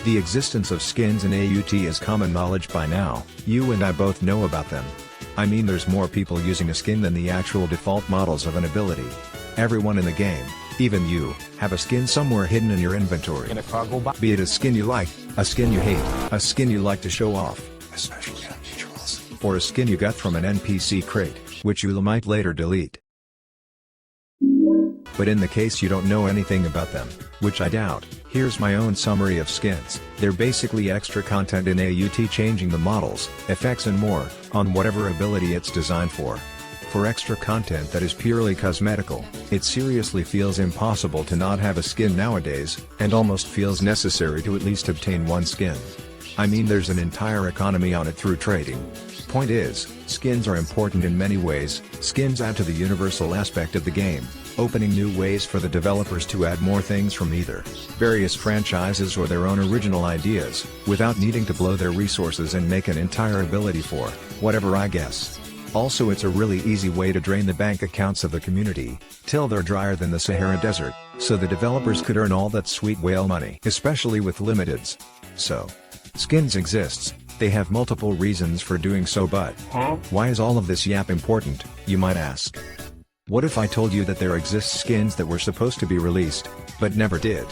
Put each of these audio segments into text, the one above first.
The existence of skins in AUT is common knowledge by now, you and I both know about them. I mean, there's more people using a skin than the actual default models of an ability. Everyone in the game, even you, have a skin somewhere hidden in your inventory. Be it a skin you like, a skin you hate, a skin you like to show off, especially on neutrals, or a skin you got from an NPC crate, which you might later delete. But in the case you don't know anything about them, which I doubt, here's my own summary of skins. They're basically extra content in AUT, changing the models, effects and more, on whatever ability it's designed for. For extra content that is purely cosmetical, it seriously feels impossible to not have a skin nowadays, and almost feels necessary to at least obtain one skin. I mean, there's an entire economy on it through trading. Point is, skins are important in many ways. Skins add to the universal aspect of the game, opening new ways for the developers to add more things from either various franchises or their own original ideas, without needing to blow their resources and make an entire ability for whatever, I guess. Also, it's a really easy way to drain the bank accounts of the community, till they're drier than the Sahara Desert, so the developers could earn all that sweet whale money, especially with limiteds. So, skins exists, they have multiple reasons for doing so, but why is all of this yap important, you might ask? What if I told you that there exist skins that were supposed to be released, but never did?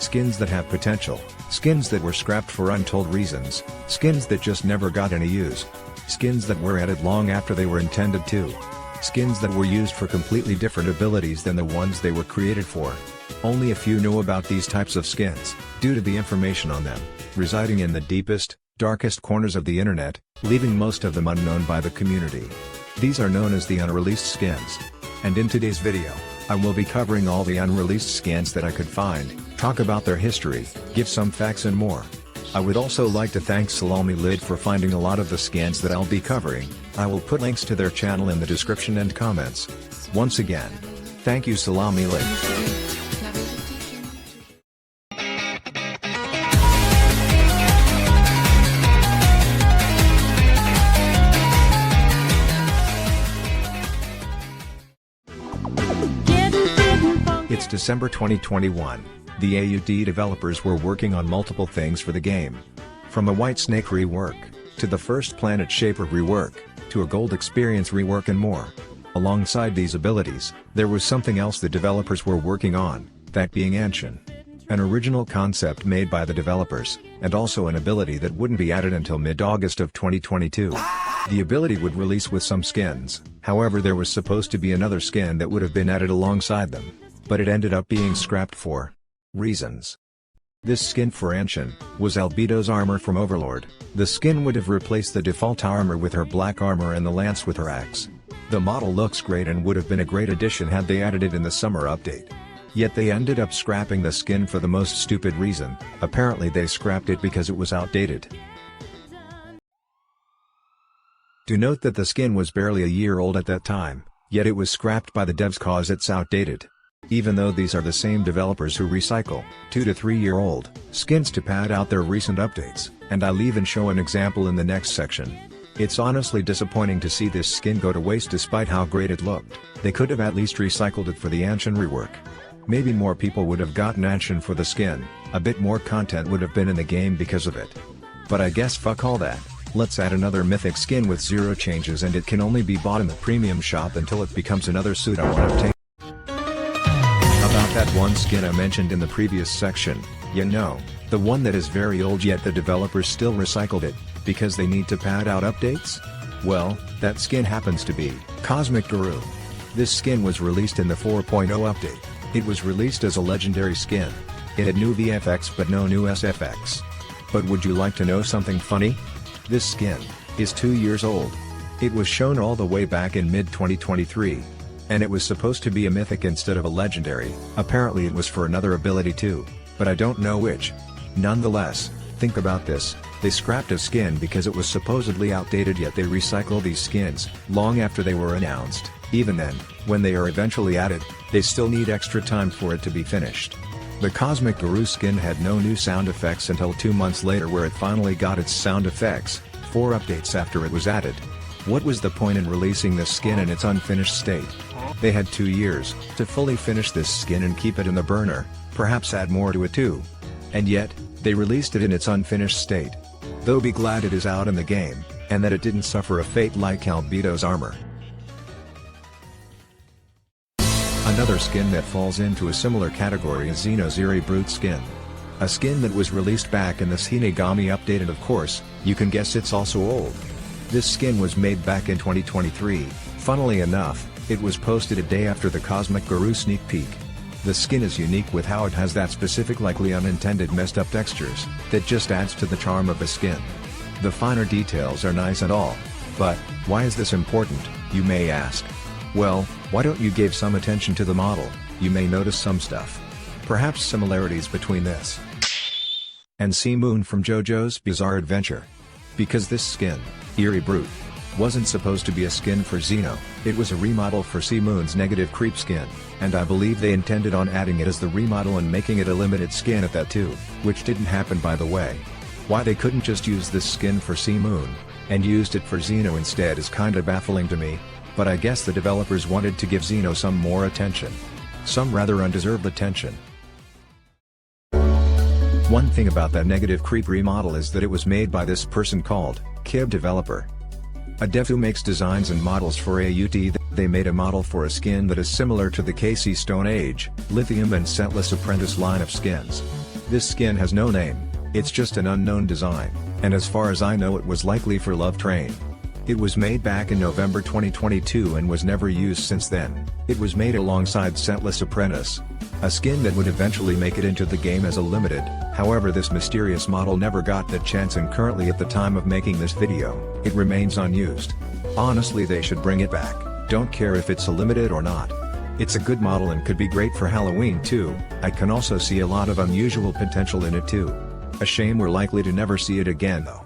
Skins that have potential, skins that were scrapped for untold reasons, skins that just never got any use. Skins that were added long after they were intended to. Skins that were used for completely different abilities than the ones they were created for. Only a few know about these types of skins, due to the information on them residing in the deepest, darkest corners of the internet, leaving most of them unknown by the community. These are known as the unreleased skins. And in today's video, I will be covering all the unreleased skins that I could find, talk about their history, give some facts and more. I would also like to thank Salami Lid for finding a lot of the skins that I'll be covering. I will put links to their channel in the description and comments. Once again, thank you Salami Lid. It's December 2021. The AUT developers were working on multiple things for the game. From a White Snake rework, to the First Planet Shaper rework, to a Gold Experience rework and more. Alongside these abilities, there was something else the developers were working on, that being Anshin. An original concept made by the developers, and also an ability that wouldn't be added until mid-August of 2022. The ability would release with some skins, however there was supposed to be another skin that would have been added alongside them, but it ended up being scrapped for reasons. This skin for Anshin was Albedo's armor from Overlord. The skin would have replaced the default armor with her black armor and the lance with her axe. The model looks great and would have been a great addition had they added it in the summer update. Yet they ended up scrapping the skin for the most stupid reason. Apparently they scrapped it because it was outdated. Do note that the skin was barely a year old at that time, yet it was scrapped by the devs cause it's outdated. Even though these are the same developers who recycle 2 to 3 year old skins to pad out their recent updates, and I'll even show an example in the next section. It's honestly disappointing to see this skin go to waste despite how great it looked. They could have at least recycled it for the Anshin rework. Maybe more people would have gotten Anshin for the skin, a bit more content would have been in the game because of it. But I guess fuck all that, let's add another mythic skin with 0 changes and it can only be bought in the premium shop until it becomes another suit I want to obtain. About that one skin I mentioned in the previous section, you know, the one that is very old yet the developers still recycled it, because they need to pad out updates? Well, that skin happens to be Cosmic Garou. This skin was released in the 4.0 update. It was released as a legendary skin. It had new VFX but no new SFX. But would you like to know something funny? This skin is 2 years old. It was shown all the way back in mid-2023. And it was supposed to be a mythic instead of a legendary. Apparently it was for another ability too, but I don't know which. Nonetheless, think about this, they scrapped a skin because it was supposedly outdated yet they recycle these skins, long after they were announced. Even then, when they are eventually added, they still need extra time for it to be finished. The Cosmic Garou skin had no new sound effects until 2 months later where it finally got its sound effects, 4 updates after it was added. What was the point in releasing this skin in its unfinished state? They had 2 years to fully finish this skin and keep it in the burner, perhaps add more to it too. And yet, They released it in its unfinished state. Though be glad it is out in the game, and that it didn't suffer a fate like Albedo's armor. Another skin that falls into a similar category is Xeno Brute Skin. A skin that was released back in the Shinigami update, and of course, you can guess it's also old. This skin was made back in 2023, funnily enough, it was posted a day after the Cosmic Garou sneak peek. The skin is unique with how it has that specific likely unintended messed up textures, that just adds to the charm of the skin. The finer details are nice and all. But, why is this important, you may ask? Well, why don't you give some attention to the model, you may notice some stuff. Perhaps similarities between this and Sea Moon from JoJo's Bizarre Adventure. Because this skin, Eerie Brute, wasn't supposed to be a skin for Xeno, it was a remodel for Sea Moon's Negative Creep skin, and I believe they intended on adding it as the remodel and making it a limited skin at that too, which didn't happen by the way. Why they couldn't just use this skin for Sea Moon, and used it for Xeno instead is kinda baffling to me, but I guess the developers wanted to give Xeno some more attention. Some rather undeserved attention. One thing about that Negative Creep remodel is that it was made by this person called Kib Developer. A dev who makes designs and models for AUT. They made a model for a skin that is similar to the KC Stone Age, Lithium and Scentless Apprentice line of skins. This skin has no name, it's just an unknown design, and as far as I know it was likely for Love Train. It was made back in November 2022 and was never used since then. It was made alongside Scentless Apprentice, a skin that would eventually make it into the game as a limited. However, this mysterious model never got that chance, and currently at the time of making this video, it remains unused. Honestly, they should bring it back, don't care if it's a limited or not. It's a good model and could be great for Halloween too. I can also see a lot of unusual potential in it too. A shame we're likely to never see it again though.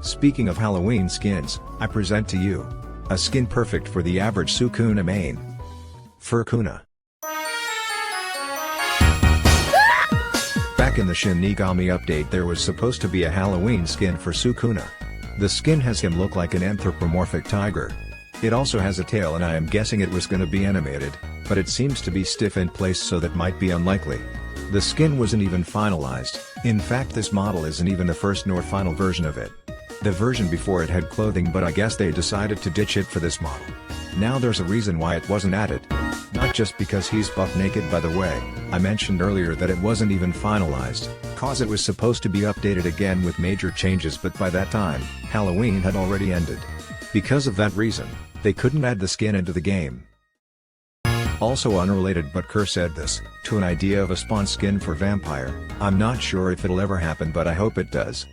Speaking of Halloween skins, I present to you a skin perfect for the average Sukuna main. Furkuna. Back in the Shinigami update there was supposed to be a Halloween skin for Sukuna. The skin has him look like an anthropomorphic tiger. It also has a tail, and I am guessing it was gonna be animated, but it seems to be stiff in place, so that might be unlikely. The skin wasn't even finalized. In fact, this model isn't even the first nor final version of it. The version before it had clothing, but I guess they decided to ditch it for this model. Now there's a reason why it wasn't added. Not just because he's buff naked, by the way. I mentioned earlier that it wasn't even finalized, cause it was supposed to be updated again with major changes, but by that time, Halloween had already ended. Because of that reason, they couldn't add the skin into the game. Also unrelated, but Kerr said this, to an idea of a spawn skin for Vampire. I'm not sure if it'll ever happen, but I hope it does.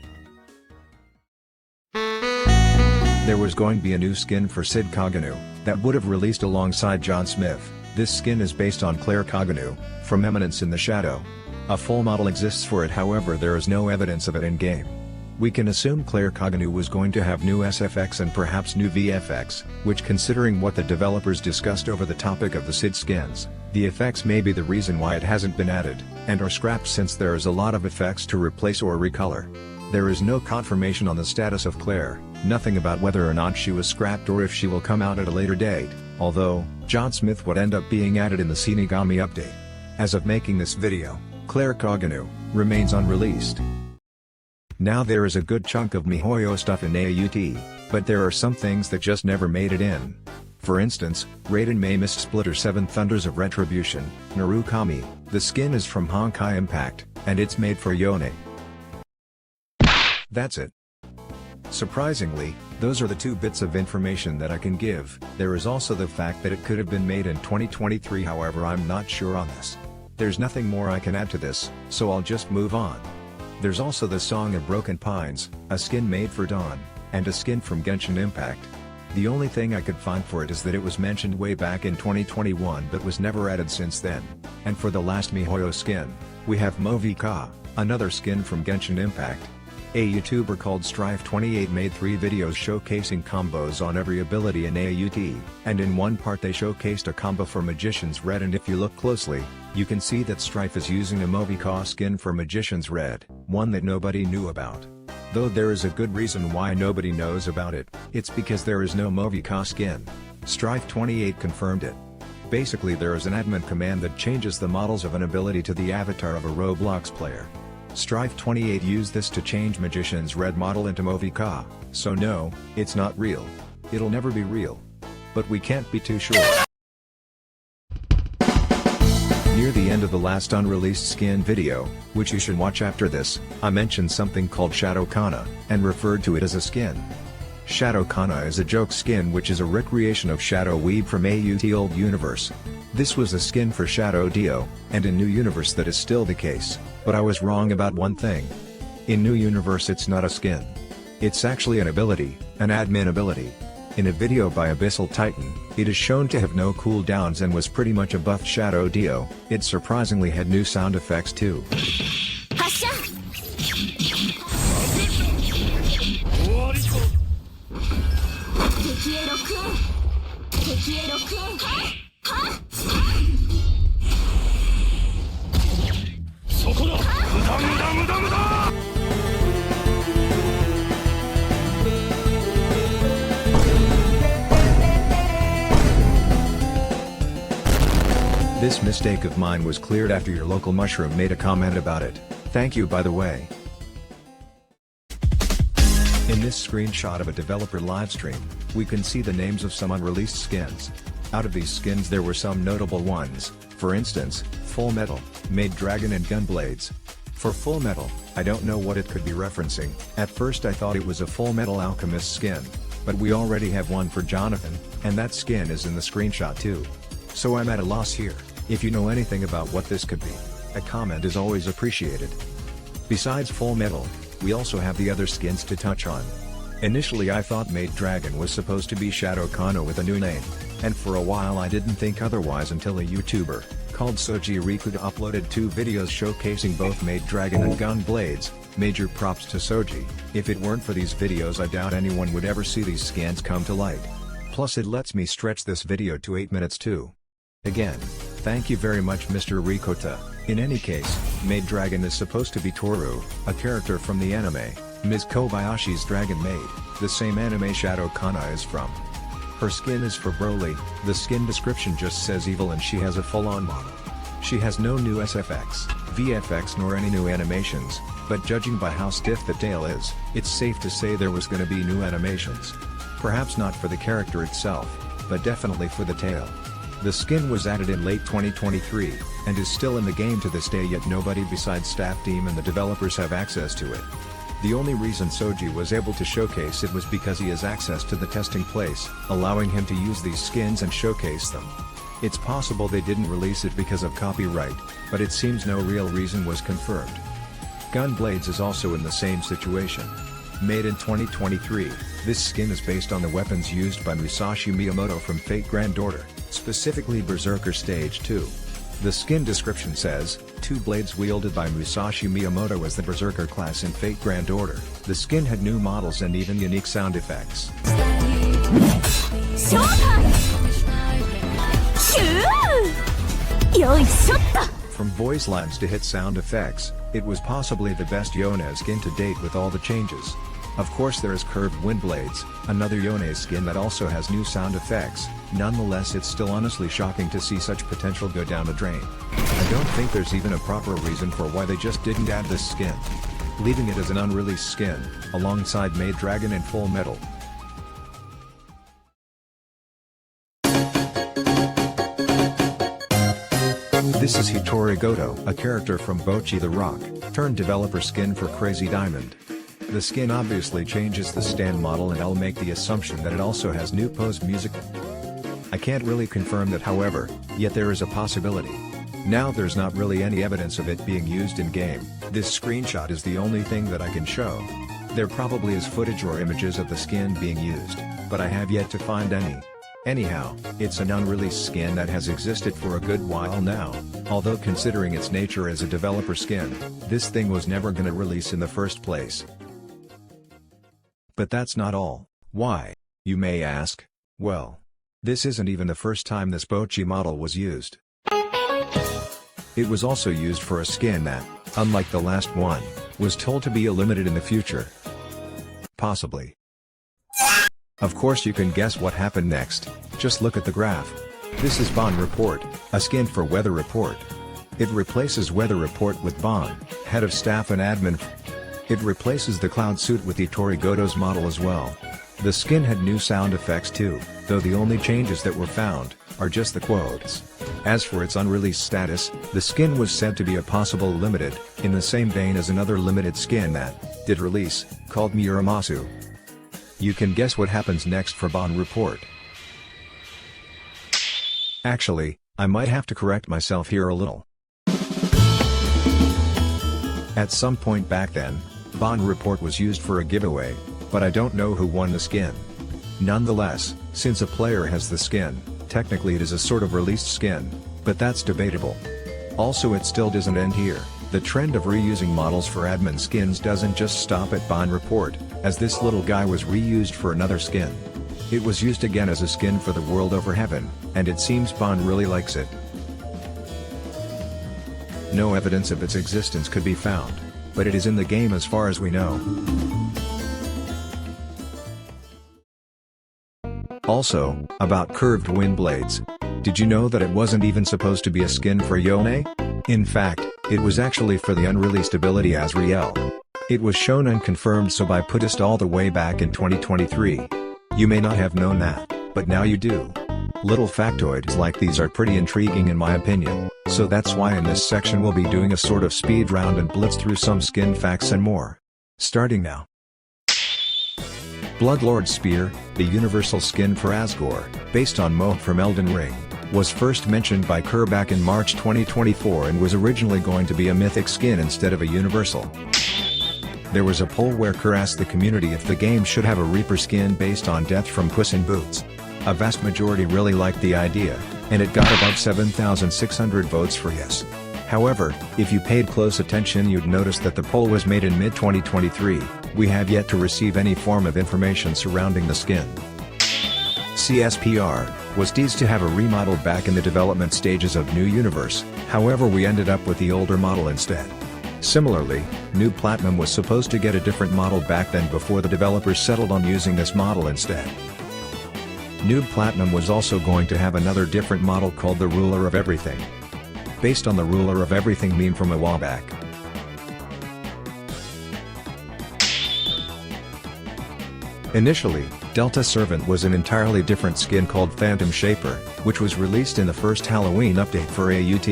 There was going to be a new skin for Sid Kagenou, that would have released alongside John Smith. This skin is based on Claire Kagenou, from Eminence in the Shadow. A full model exists for it, however there is no evidence of it in game. We can assume Claire Kagenou was going to have new SFX and perhaps new VFX, which, considering what the developers discussed over the topic of the Sid skins, the effects may be the reason why it hasn't been added, and are scrapped, since there is a lot of effects to replace or recolor. There is no confirmation on the status of Claire, nothing about whether or not she was scrapped or if she will come out at a later date, although, John Smith would end up being added in the Shinigami update. As of making this video, Claire Kagenou remains unreleased. Now there is a good chunk of MiHoYo stuff in AUT, but there are some things that just never made it in. For instance, Raiden May Mist Splitter 7 Thunders of Retribution, Narukami. The skin is from Honkai Impact, and it's made for Yone. That's it. Surprisingly, those are the 2 bits of information that I can give. There is also the fact that it could have been made in 2023, however I'm not sure on this. There's nothing more I can add to this, so I'll just move on. There's also the Song of Broken Pines, a skin made for Dawn, and a skin from Genshin Impact. The only thing I could find for it is that it was mentioned way back in 2021 but was never added since then. And for the last MiHoYo skin, we have Movika, another skin from Genshin Impact. A YouTuber called Strife28 made 3 videos showcasing combos on every ability in AUT, and in one part they showcased a combo for Magician's Red, and if you look closely, you can see that Strife is using a Movika skin for Magician's Red, one that nobody knew about. Though there is a good reason why nobody knows about it, it's because there is no Movika skin. Strife28 confirmed it. Basically there is an admin command that changes the models of an ability to the avatar of a Roblox player. Strife 28 used this to change Magician's red model into Movika, so no, it's not real. It'll never be real. But we can't be too sure. Near the end of the last unreleased skin video, which you should watch after this, I mentioned something called ShadowKanna, and referred to it as a skin. ShadowKanna is a joke skin which is a recreation of Shadow Weeb from AUT Old Universe. This was a skin for Shadow Dio, and in New Universe that is still the case, but I was wrong about one thing. In New Universe it's not a skin. It's actually an ability, an admin ability. In a video by Abyssal Titan, it is shown to have no cooldowns and was pretty much a buffed Shadow Dio. It surprisingly had new sound effects too. This mistake of mine was cleared after your local mushroom made a comment about it. Thank you, by the way. In this screenshot of a developer livestream, we can see the names of some unreleased skins. Out of these skins there were some notable ones, for instance, FullMetal, Made Dragon and Gunblades. For FullMetal, I don't know what it could be referencing. At first I thought it was a FullMetal Alchemist skin. But we already have one for Jonathan, and that skin is in the screenshot too. So I'm at a loss here. If you know anything about what this could be, a comment is always appreciated. Besides FullMetal, we also have the other skins to touch on. Initially I thought Made Dragon was supposed to be ShadowKanna with a new name, and for a while I didn't think otherwise until a YouTuber, called Soji Rikuta uploaded 2 videos showcasing both Made Dragon and Gunblades. Major props to Soji. If it weren't for these videos I doubt anyone would ever see these skins come to light. Plus it lets me stretch this video to 8 minutes too. Again, thank you very much Mr. Rikuta. In any case, Made Dragon is supposed to be Tohru, a character from the anime, Ms. Kobayashi's Dragon Maid, the same anime ShadowKanna is from. Her skin is for Broly, the skin description just says evil and she has a full-on model. She has no new SFX, VFX nor any new animations, but judging by how stiff the tail is, it's safe to say there was gonna be new animations. Perhaps not for the character itself, but definitely for the tail. The skin was added in late 2023, and is still in the game to this day, yet nobody besides staff team and the developers have access to it. The only reason Soji was able to showcase it was because he has access to the testing place, allowing him to use these skins and showcase them. It's possible they didn't release it because of copyright, but it seems no real reason was confirmed. Gunblades is also in the same situation. Made in 2023, this skin is based on the weapons used by Musashi Miyamoto from Fate Grand Order, specifically Berserker Stage 2. The skin description says, 2 blades wielded by Musashi Miyamoto as the Berserker class in Fate Grand Order. The skin had new models and even unique sound effects. From voice lines to hit sound effects, it was possibly the best Yone skin to date with all the changes. Of course there is Curved Wind Blades, another Yone skin that also has new sound effects. Nonetheless it's still honestly shocking to see such potential go down the drain. I don't think there's even a proper reason for why they just didn't add this skin, leaving it as an unreleased skin, alongside Made Dragon and FullMetal. This is Hitori Goto, a character from Bocchi the Rock, turned developer skin for Crazy Diamond. The skin obviously changes the stand model, and I'll make the assumption that it also has new pose music. I can't really confirm that, however, yet there is a possibility. Now there's not really any evidence of it being used in game. This screenshot is the only thing that I can show. There probably is footage or images of the skin being used, but I have yet to find any. Anyhow, it's an unreleased skin that has existed for a good while now, although considering its nature as a developer skin, this thing was never gonna release in the first place. But that's not all. Why, you may ask? Well, this isn't even the first time this Bocchi model was used. It was also used for a skin that, unlike the last one, was told to be limited in the future. Possibly. Of course you can guess what happened next, just look at the graph. This is Bon Report, a skin for Weather Report. It replaces Weather Report with Bon, Head of Staff and Admin. It replaces the cloud suit with Ittori Goto's model as well. The skin had new sound effects too, though the only changes that were found are just the quotes. As for its unreleased status, the skin was said to be a possible limited, in the same vein as another limited skin that did release, called Muramasu. You can guess what happens next for Bon report. Actually, I might have to correct myself here a little. At some point back then, Bon report was used for a giveaway, but I don't know who won the skin. Nonetheless, since a player has the skin, technically it is a sort of released skin, but that's debatable. Also, it still doesn't end here. The trend of reusing models for admin skins doesn't just stop at Bon report, as this little guy was reused for another skin. It was used again as a skin for the World Over Heaven, and it seems Bon really likes it. No evidence of its existence could be found, but it is in the game as far as we know. Also, about curved wind blades. Did you know that it wasn't even supposed to be a skin for Yone? In fact, it was actually for the unreleased ability Azrael. It was shown and confirmed so by Putist all the way back in 2023. You may not have known that, but now you do. Little factoids like these are pretty intriguing in my opinion, so that's why in this section we'll be doing a sort of speed round and blitz through some skin facts and more. Starting now. Bloodlord Spear, the universal skin for Asgore, based on Moh from Elden Ring, was first mentioned by Kerr back in March 2024 and was originally going to be a mythic skin instead of a universal. There was a poll where Kerr asked the community if the game should have a Reaper skin based on Death from Puss in Boots. A vast majority really liked the idea, and it got about 7,600 votes for yes. However, if you paid close attention you'd notice that the poll was made in mid-2023, we have yet to receive any form of information surrounding the skin. CSPR was teased to have a remodel back in the development stages of New Universe, however we ended up with the older model instead. Similarly, New Platinum was supposed to get a different model back then before the developers settled on using this model instead. New Platinum was also going to have another different model called the Ruler of Everything, based on the Ruler of Everything meme from a while back. Initially, Delta Servant was an entirely different skin called Phantom Shaper, which was released in the first Halloween update for AUT.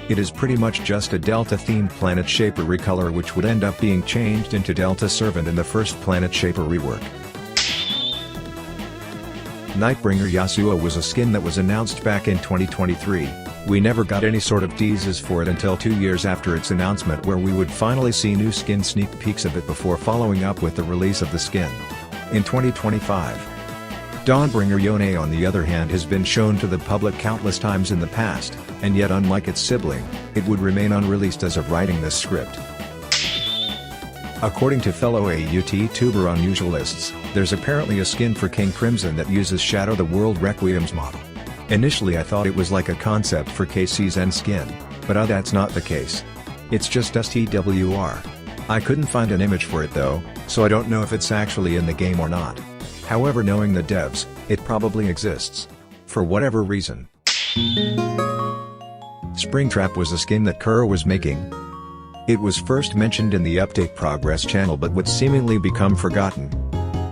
It is pretty much just a Delta-themed Planet Shaper recolor which would end up being changed into Delta Servant in the first Planet Shaper rework. Nightbringer Yasuo was a skin that was announced back in 2023, we never got any sort of teases for it until 2 years after its announcement where we would finally see new skin sneak peeks of it before following up with the release of the skin in 2025. Dawnbringer Yone on the other hand has been shown to the public countless times in the past, and yet unlike its sibling, it would remain unreleased as of writing this script. According to fellow AUT tuber Unusualists, there's apparently a skin for King Crimson that uses Shadow the World Requiem's model. Initially I thought it was like a concept for KC's N skin, but that's not the case. It's just STWR. I couldn't find an image for it though, so I don't know if it's actually in the game or not. However, knowing the devs, it probably exists. For whatever reason. Springtrap was a skin that Kerr was making. It was first mentioned in the update progress channel but would seemingly become forgotten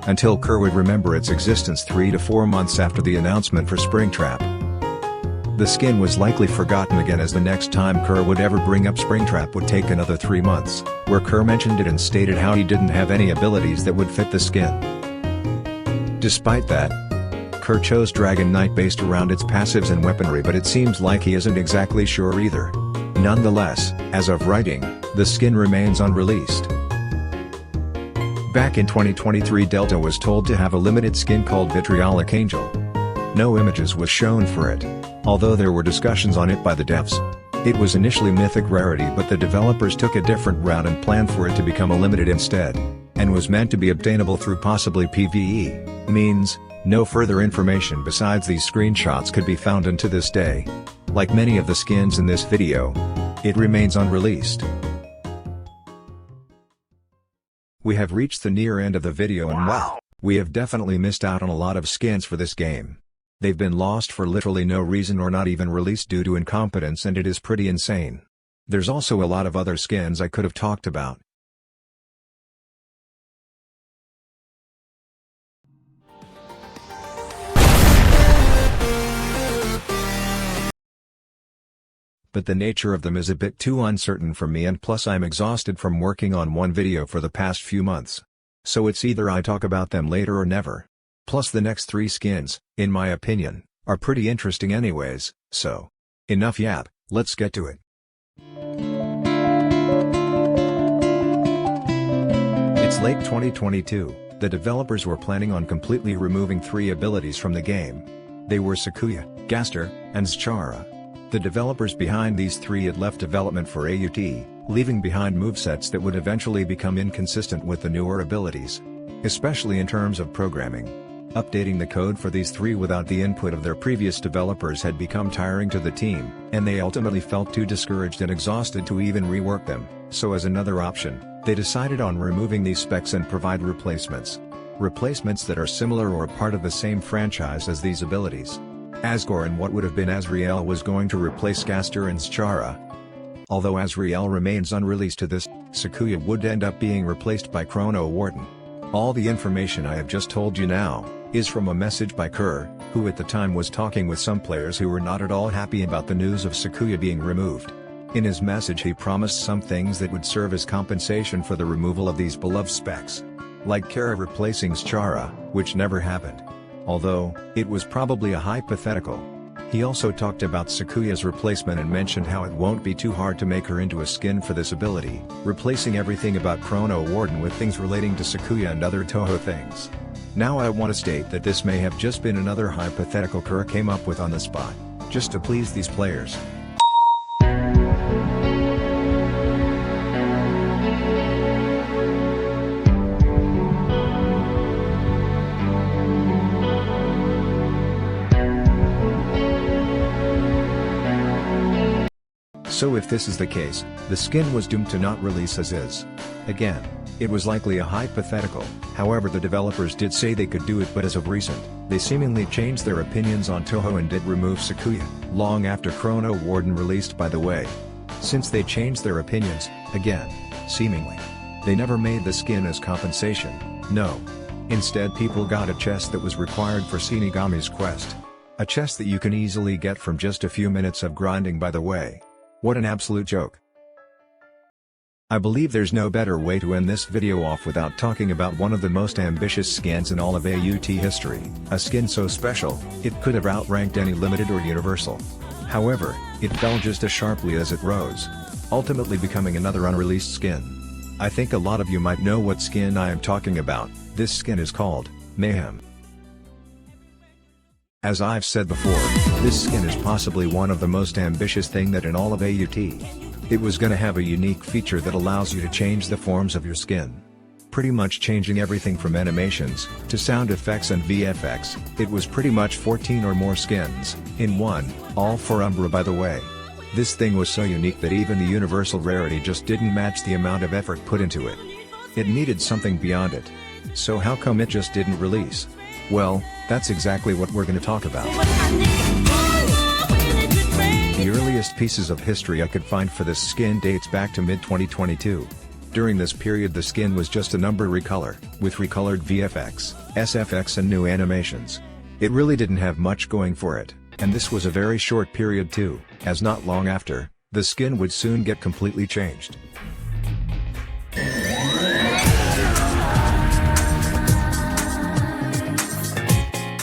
until Kerr would remember its existence 3 to 4 months after the announcement for Springtrap. The skin was likely forgotten again as the next time Kerr would ever bring up Springtrap would take another 3 months, where Kerr mentioned it and stated how he didn't have any abilities that would fit the skin. Despite that, Kerr chose Dragon Knight based around its passives and weaponry, but it seems like he isn't exactly sure either. Nonetheless, as of writing, the skin remains unreleased. Back in 2023 Delta was told to have a limited skin called Vitriolic Angel. No images was shown for it, although there were discussions on it by the devs. It was initially mythic rarity but the developers took a different route and planned for it to become a limited instead, and was meant to be obtainable through possibly PvE means. No further information besides these screenshots could be found unto this day. Like many of the skins in this video, it remains unreleased. We have reached the near end of the video and wow, we have definitely missed out on a lot of skins for this game. They've been lost for literally no reason or not even released due to incompetence, and it is pretty insane. There's also a lot of other skins I could have talked about. But the nature of them is a bit too uncertain for me, and plus I'm exhausted from working on one video for the past few months. So it's either I talk about them later or never. Plus the next 3 skins, in my opinion, are pretty interesting anyways, so enough yap, let's get to it. It's late 2022, the developers were planning on completely removing 3 abilities from the game. They were Sakuya, Gaster, and Zchara. The developers behind these 3 had left development for AUT, leaving behind movesets that would eventually become inconsistent with the newer abilities. Especially in terms of programming. Updating the code for these 3 without the input of their previous developers had become tiring to the team, and they ultimately felt too discouraged and exhausted to even rework them, so as another option, they decided on removing these specs and provide replacements. Replacements that are similar or part of the same franchise as these abilities. Asgore and what would have been Azrael was going to replace Gaster and Zchara. Although Azrael remains unreleased to this, Sakuya would end up being replaced by Chrono Warden. All the information I have just told you now is from a message by Kerr, who at the time was talking with some players who were not at all happy about the news of Sakuya being removed. In his message he promised some things that would serve as compensation for the removal of these beloved specs. Like Kara replacing Zchara, which never happened. Although, it was probably a hypothetical. He also talked about Sakuya's replacement and mentioned how it won't be too hard to make her into a skin for this ability, replacing everything about Chrono Warden with things relating to Sakuya and other Toho things. Now I want to state that this may have just been another hypothetical Kerr came up with on the spot, just to please these players. So if this is the case, the skin was doomed to not release as is. Again, it was likely a hypothetical, however the developers did say they could do it, but as of recent, they seemingly changed their opinions on Toho and did remove Sakuya, long after Chrono Warden released by the way. Since they changed their opinions, again, seemingly, they never made the skin as compensation, no. Instead people got a chest that was required for Shinigami's quest. A chest that you can easily get from just a few minutes of grinding by the way. What an absolute joke. I believe there's no better way to end this video off without talking about one of the most ambitious skins in all of AUT history, a skin so special, it could have outranked any limited or universal. However, it fell just as sharply as it rose, ultimately becoming another unreleased skin. I think a lot of you might know what skin I am talking about. This skin is called Mayhem. As I've said before, this skin is possibly one of the most ambitious thing that in all of AUT. It was gonna have a unique feature that allows you to change the forms of your skin. Pretty much changing everything from animations, to sound effects and VFX, it was pretty much 14 or more skins, in one, all for Umbra by the way. This thing was so unique that even the universal rarity just didn't match the amount of effort put into it. It needed something beyond it. So how come it just didn't release? Well, that's exactly what we're gonna talk about. The earliest pieces of history I could find for this skin dates back to mid-2022. During this period the skin was just a number recolor, with recolored VFX, SFX and new animations. It really didn't have much going for it, and this was a very short period too, as not long after, the skin would soon get completely changed.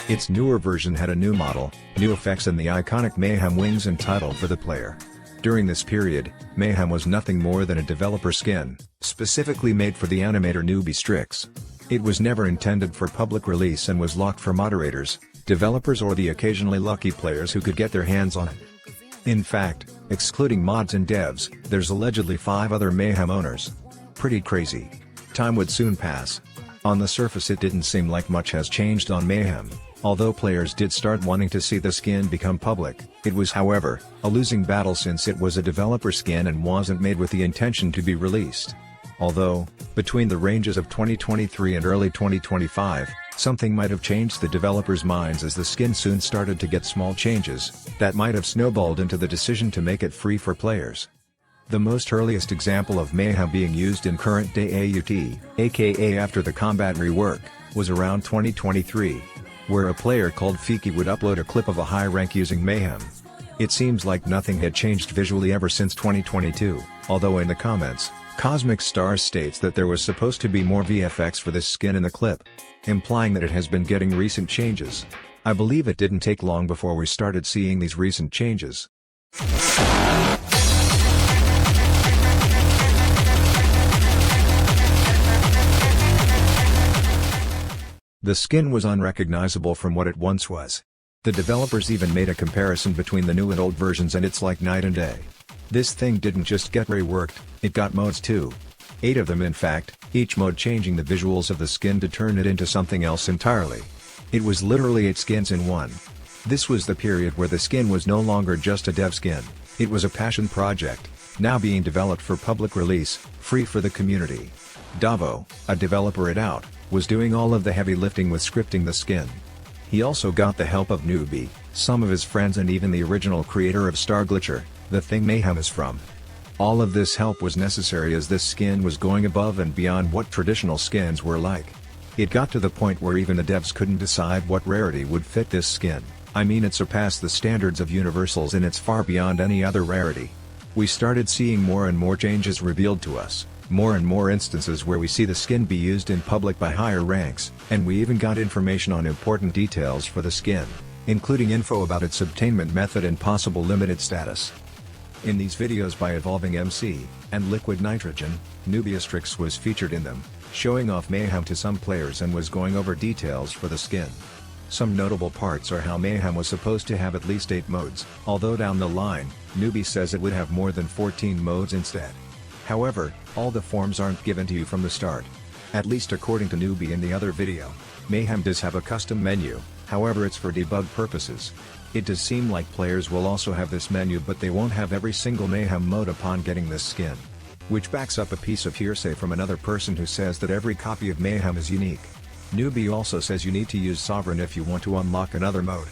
Its newer version had a new model, new effects and the iconic Mayhem wings and title for the player. During this period, Mayhem was nothing more than a developer skin, specifically made for the animator newbie Strix. It was never intended for public release and was locked for moderators, developers or the occasionally lucky players who could get their hands on it. In fact, excluding mods and devs, there's allegedly 5 other Mayhem owners. Pretty crazy. Time would soon pass. On the surface it didn't seem like much has changed on Mayhem. Although players did start wanting to see the skin become public, it was however, a losing battle since it was a developer skin and wasn't made with the intention to be released. Although, between the ranges of 2023 and early 2025, something might have changed the developers' minds as the skin soon started to get small changes, that might have snowballed into the decision to make it free for players. The most earliest example of Mayhem being used in current-day AUT, aka after the combat rework, was around 2023, where a player called Fiki would upload a clip of a high rank using Mayhem. It seems like nothing had changed visually ever since 2022, although in the comments, Cosmic Stars states that there was supposed to be more VFX for this skin in the clip, implying that it has been getting recent changes. I believe it didn't take long before we started seeing these recent changes. The skin was unrecognizable from what it once was. The developers even made a comparison between the new and old versions, and it's like night and day. This thing didn't just get reworked, it got modes too. 8 of them in fact, each mode changing the visuals of the skin to turn it into something else entirely. It was literally 8 skins in one. This was the period where the skin was no longer just a dev skin, it was a passion project, now being developed for public release, free for the community. Davo, a developer at AUT, was doing all of the heavy lifting with scripting the skin. He also got the help of Newbie, some of his friends, and even the original creator of Star Glitcher, the thing Mayhem is from. All of this help was necessary as this skin was going above and beyond what traditional skins were like. It got to the point where even the devs couldn't decide what rarity would fit this skin. I mean, it surpassed the standards of universals and it's far beyond any other rarity. We started seeing more and more changes revealed to us, more and more instances where we see the skin be used in public by higher ranks, and we even got information on important details for the skin, including info about its obtainment method and possible limited status. In these videos by Evolving MC, and Liquid Nitrogen, Nubiastrix was featured in them, showing off Mayhem to some players and was going over details for the skin. Some notable parts are how Mayhem was supposed to have at least 8 modes, although down the line, Newbie says it would have more than 14 modes instead. However, all the forms aren't given to you from the start. At least according to Newbie in the other video. Mayhem does have a custom menu, however it's for debug purposes. It does seem like players will also have this menu, but they won't have every single Mayhem mode upon getting this skin. Which backs up a piece of hearsay from another person who says that every copy of Mayhem is unique. Newbie also says you need to use Sovereign if you want to unlock another mode.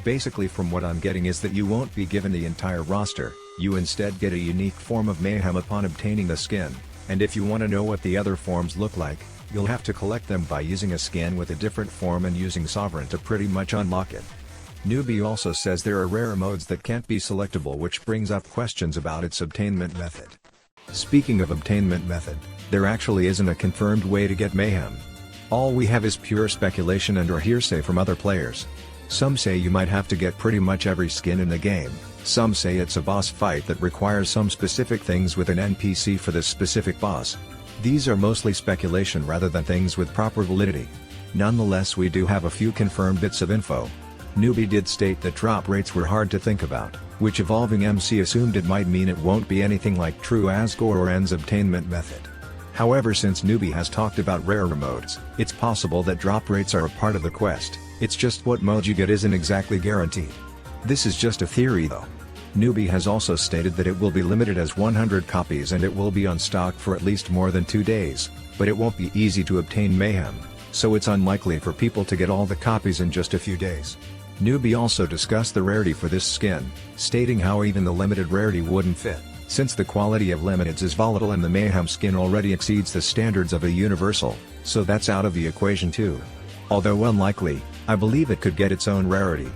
Basically, from what I'm getting, is that you won't be given the entire roster, you instead get a unique form of Mayhem upon obtaining the skin, and if you want to know what the other forms look like, you'll have to collect them by using a skin with a different form and using Sovereign to pretty much unlock it. Newbie also says there are rare modes that can't be selectable, which brings up questions about its obtainment method. Speaking of obtainment method, there actually isn't a confirmed way to get Mayhem. All we have is pure speculation and or hearsay from other players. Some say you might have to get pretty much every skin in the game, some say it's a boss fight that requires some specific things with an NPC for this specific boss. These are mostly speculation rather than things with proper validity. Nonetheless, we do have a few confirmed bits of info. Newbie did state that drop rates were hard to think about, which Evolving MC assumed it might mean it won't be anything like True Asgore or N's obtainment method. However, since Newbie has talked about rarer modes, it's possible that drop rates are a part of the quest, it's just what mode you get isn't exactly guaranteed. This is just a theory though. Newbie has also stated that it will be limited as 100 copies and it will be on stock for at least more than 2 days, but it won't be easy to obtain Mayhem, so it's unlikely for people to get all the copies in just a few days. Newbie also discussed the rarity for this skin, stating how even the limited rarity wouldn't fit, since the quality of limiteds is volatile and the Mayhem skin already exceeds the standards of a universal, so that's out of the equation too. Although unlikely, I believe it could get its own rarity.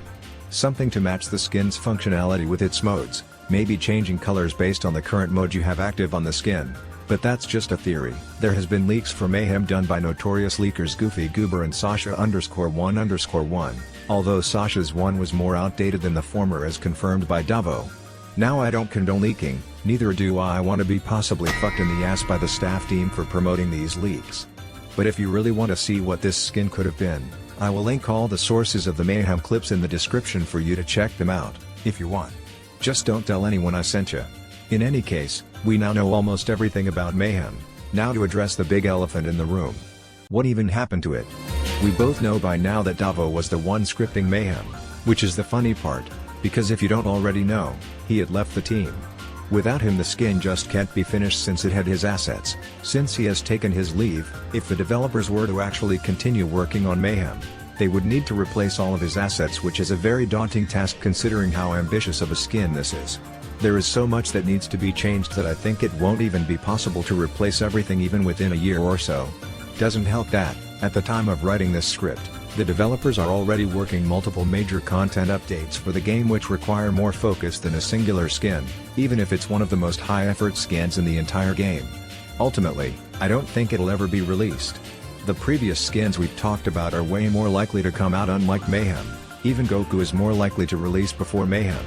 Something to match the skin's functionality with its modes, maybe changing colors based on the current mode you have active on the skin, but that's just a theory. There has been leaks for Mayhem done by notorious leakers Goofy Goober and Sasha_1_1, although Sasha's one was more outdated than the former as confirmed by Davo. Now I don't condone leaking, neither do I want to be possibly fucked in the ass by the staff team for promoting these leaks. But if you really want to see what this skin could have been, I will link all the sources of the Mayhem clips in the description for you to check them out, if you want. Just don't tell anyone I sent you. In any case, we now know almost everything about Mayhem. Now to address the big elephant in the room. What even happened to it? We both know by now that Davo was the one scripting Mayhem, which is the funny part, because if you don't already know, he had left the team. Without him the skin just can't be finished since it had his assets. Since he has taken his leave, if the developers were to actually continue working on Mayhem, they would need to replace all of his assets, which is a very daunting task considering how ambitious of a skin this is. There is so much that needs to be changed that I think it won't even be possible to replace everything even within a year or so. Doesn't help that, at the time of writing this script, the developers are already working multiple major content updates for the game which require more focus than a singular skin, even if it's one of the most high-effort skins in the entire game. Ultimately, I don't think it'll ever be released. The previous skins we've talked about are way more likely to come out, unlike Mayhem. Even Goku is more likely to release before Mayhem.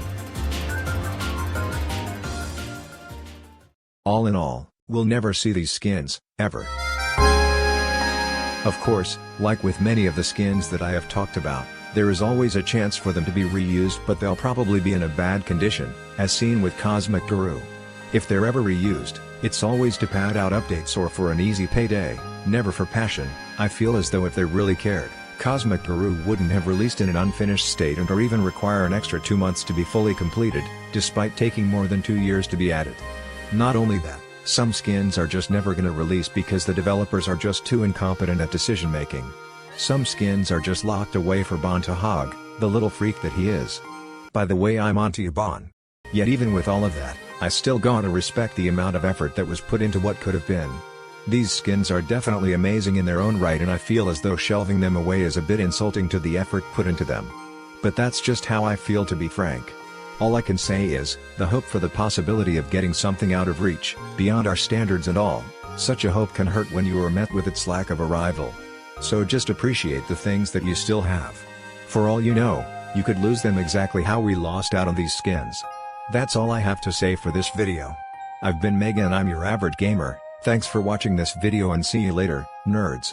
All in all, we'll never see these skins, ever. Of course, like with many of the skins that I have talked about, there is always a chance for them to be reused, but they'll probably be in a bad condition, as seen with Cosmic Garou. If they're ever reused, it's always to pad out updates or for an easy payday, never for passion. I feel as though if they really cared, Cosmic Garou wouldn't have released in an unfinished state and or even require an extra 2 months to be fully completed, despite taking more than 2 years to be added. Not only that, some skins are just never gonna release because the developers are just too incompetent at decision making. Some skins are just locked away for Bon to hog, the little freak that he is. By the way, I'm onto Bon. Yet even with all of that, I still gotta respect the amount of effort that was put into what could have been. These skins are definitely amazing in their own right, and I feel as though shelving them away is a bit insulting to the effort put into them. But that's just how I feel, to be frank. All I can say is, the hope for the possibility of getting something out of reach, beyond our standards and all, such a hope can hurt when you are met with its lack of a rival. So just appreciate the things that you still have. For all you know, you could lose them exactly how we lost out on these skins. That's all I have to say for this video. I've been Mega and I'm your average gamer. Thanks for watching this video and see you later, nerds.